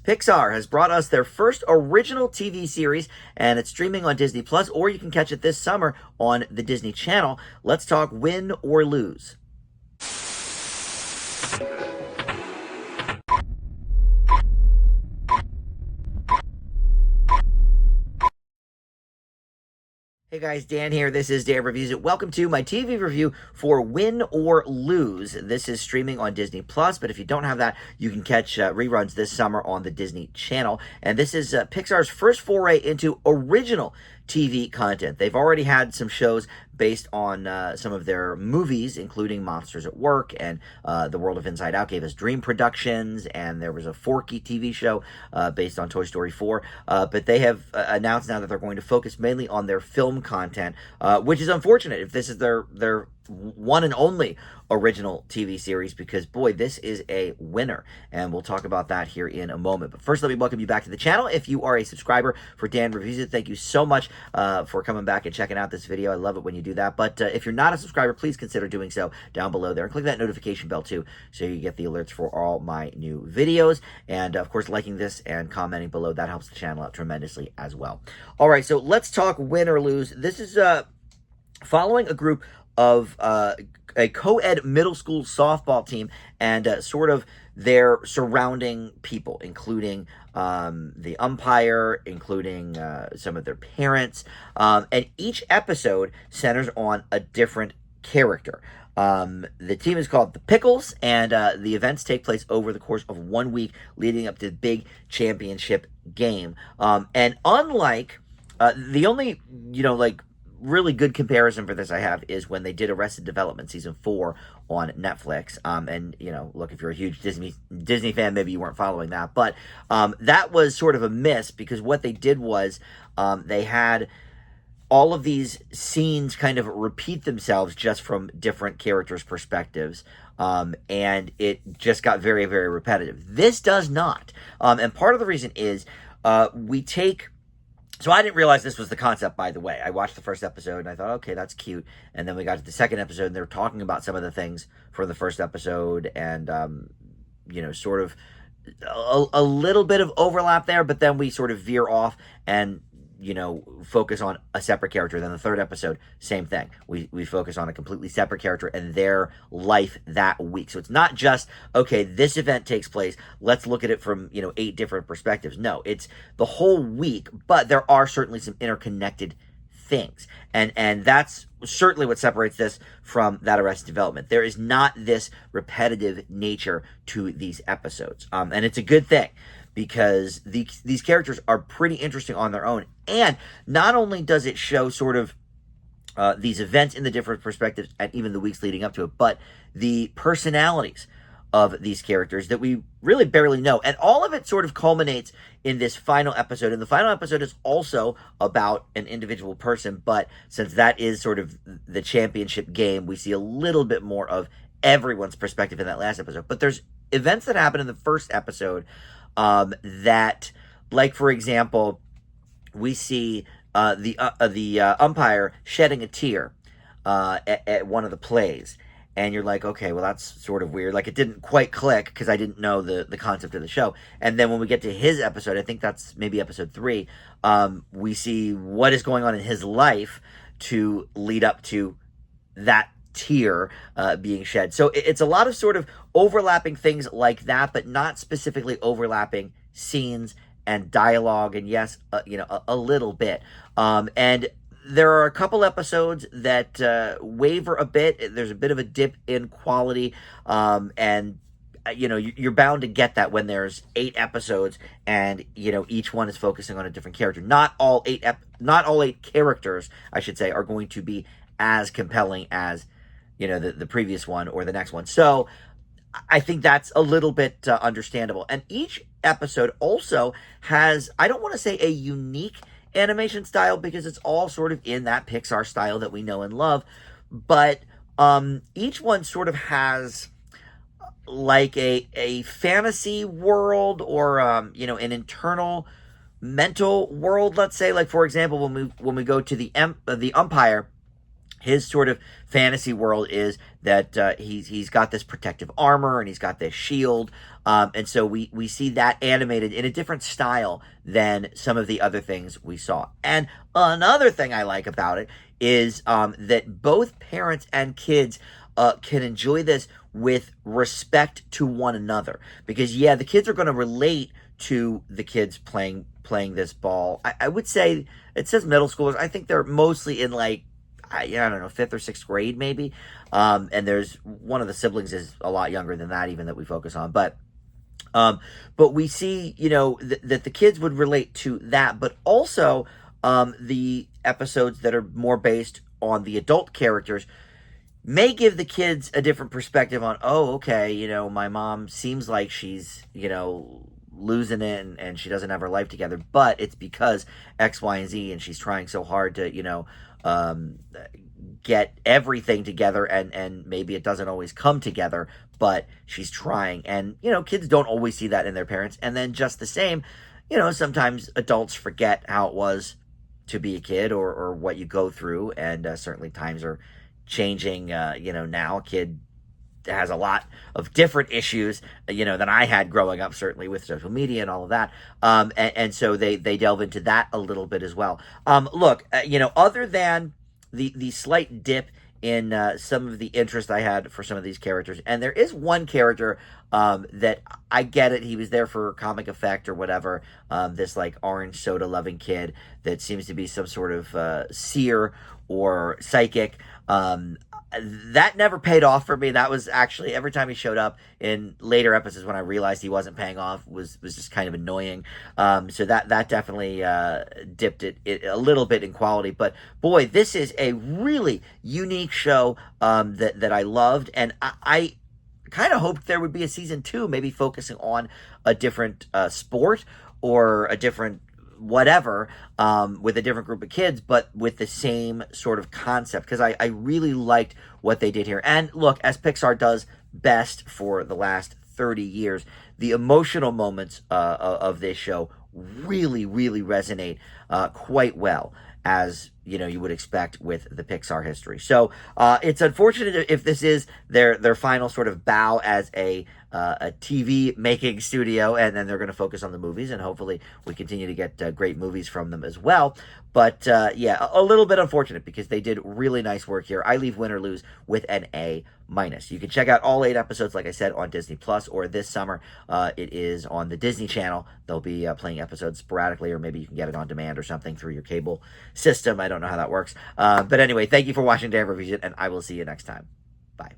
Pixar has brought us their first original TV series, and it's streaming on Disney Plus, or you can catch it this summer on the Disney Channel. Let's talk Win or Lose. Hey guys, Dan here. This is Dan Reviews It. Welcome to my TV review for Win or Lose. This is streaming on Disney Plus, but if you don't have that, you can catch reruns this summer on the Disney Channel. And this is Pixar's first foray into original TV content. They've already had some shows based on some of their movies, including Monsters at Work and The World of Inside Out gave us Dream Productions, and there was a Forky TV show based on Toy Story 4. But they have announced now that they're going to focus mainly on their film content, which is unfortunate if this is their one and only original TV series, because boy, this is a winner, and we'll talk about that here in a moment. But first, let me welcome you back to the channel. If you are a subscriber for Dan Reviews It, thank you so much for coming back and checking out this video. I love it when you do that. But if you're not a subscriber, please consider doing so down below there, and click that notification bell too, so you get the alerts for all my new videos. And of course, liking this and commenting below, that helps the channel out tremendously as well. All right, so let's talk Win or Lose. This is following a group of a co-ed middle school softball team and sort of their surrounding people, including the umpire, including some of their parents, and each episode centers on a different character. The team is called the Pickles, and the events take place over the course of 1 week leading up to the big championship game. And unlike the only, really good comparison for this I have is when they did Arrested Development season 4 on Netflix. And look, if you're a huge Disney fan, maybe you weren't following that, but that was sort of a miss, because what they did was they had all of these scenes kind of repeat themselves just from different characters' perspectives, and it just got very, very repetitive. This does not, and part of the reason is so I didn't realize this was the concept, by the way. I watched the first episode and I thought, okay, that's cute. And then we got to the second episode and they were talking about some of the things from the first episode, and, sort of a little bit of overlap there, but then we sort of veer off and, focus on a separate character. Then the third episode, same thing. We focus on a completely separate character and their life that week. So it's not just, okay, this event takes place, let's look at it from, 8 different perspectives. No, it's the whole week, but there are certainly some interconnected things. And that's certainly what separates this from that Arrested Development. There is not this repetitive nature to these episodes. And it's a good thing, because these characters are pretty interesting on their own. And not only does it show sort of these events in the different perspectives and even the weeks leading up to it, but the personalities of these characters that we really barely know. And all of it sort of culminates in this final episode. And the final episode is also about an individual person, but since that is sort of the championship game, we see a little bit more of everyone's perspective in that last episode. But there's events that happen in the first episode that, like, for example, we see the umpire shedding a tear at one of the plays. And you're like, okay, well, that's sort of weird. Like, it didn't quite click because I didn't know the concept of the show. And then when we get to his episode, I think that's maybe episode 3, we see what is going on in his life to lead up to that tear being shed. So it's a lot of sort of overlapping things like that, but not specifically overlapping scenes and dialogue. And yes, a little bit. And there are a couple episodes that waver a bit. There's a bit of a dip in quality, and you're bound to get that when there's 8 episodes and each one is focusing on a different character. Not all 8 characters, I should say, are going to be as compelling as the previous one or the next one. So I think that's a little bit understandable. And each episode also has, I don't want to say a unique animation style, because it's all sort of in that Pixar style that we know and love, but each one sort of has like a fantasy world, or an internal mental world, let's say. Like, for example, when we go to the umpire, his sort of fantasy world is that he's got this protective armor and he's got this shield, and so we see that animated in a different style than some of the other things we saw. And another thing I like about it is that both parents and kids can enjoy this with respect to one another, because yeah, the kids are going to relate to the kids playing this ball. I would say it says middle schoolers. I think they're mostly in like, I don't know, 5th or 6th grade maybe. And there's one of the siblings is a lot younger than that even that we focus on. But we see, that the kids would relate to that, but also the episodes that are more based on the adult characters may give the kids a different perspective on, oh, okay, my mom seems like she's, losing it and she doesn't have her life together, but it's because X, Y, and Z, and she's trying so hard to, get everything together, and maybe it doesn't always come together, but she's trying. And, kids don't always see that in their parents. And then just the same, sometimes adults forget how it was to be a kid or what you go through. And certainly times are changing. Now a kid has a lot of different issues, than I had growing up, certainly with social media and all of that. And so they delve into that a little bit as well. Look, other than the slight dip in some of the interest I had for some of these characters, and there is one character that I get it, he was there for comic effect or whatever, this like orange soda loving kid that seems to be some sort of seer or psychic. That never paid off for me. That was actually, every time he showed up in later episodes when I realized he wasn't paying off, was just kind of annoying. So that definitely dipped it a little bit in quality. But boy, this is a really unique show that I loved, and I kind of hoped there would be a season 2, maybe focusing on a different sport or a different whatever, with a different group of kids, but with the same sort of concept, because I really liked what they did here. And look, as Pixar does best for the last 30 years, the emotional moments of this show really, really resonate quite well, as you would expect with the Pixar history. So it's unfortunate if this is their final sort of bow as a TV making studio, and then they're going to focus on the movies, and hopefully we continue to get great movies from them as well. But yeah, a little bit unfortunate, because they did really nice work here. I leave Win or Lose with an A-. You can check out all 8 episodes, like I said, on Disney Plus, or this summer it is on the Disney Channel. They'll be playing episodes sporadically, or maybe you can get it on demand or something through your cable system. I don't know how that works. But anyway, thank you for watching Dan Reviews It, and I will see you next time. Bye.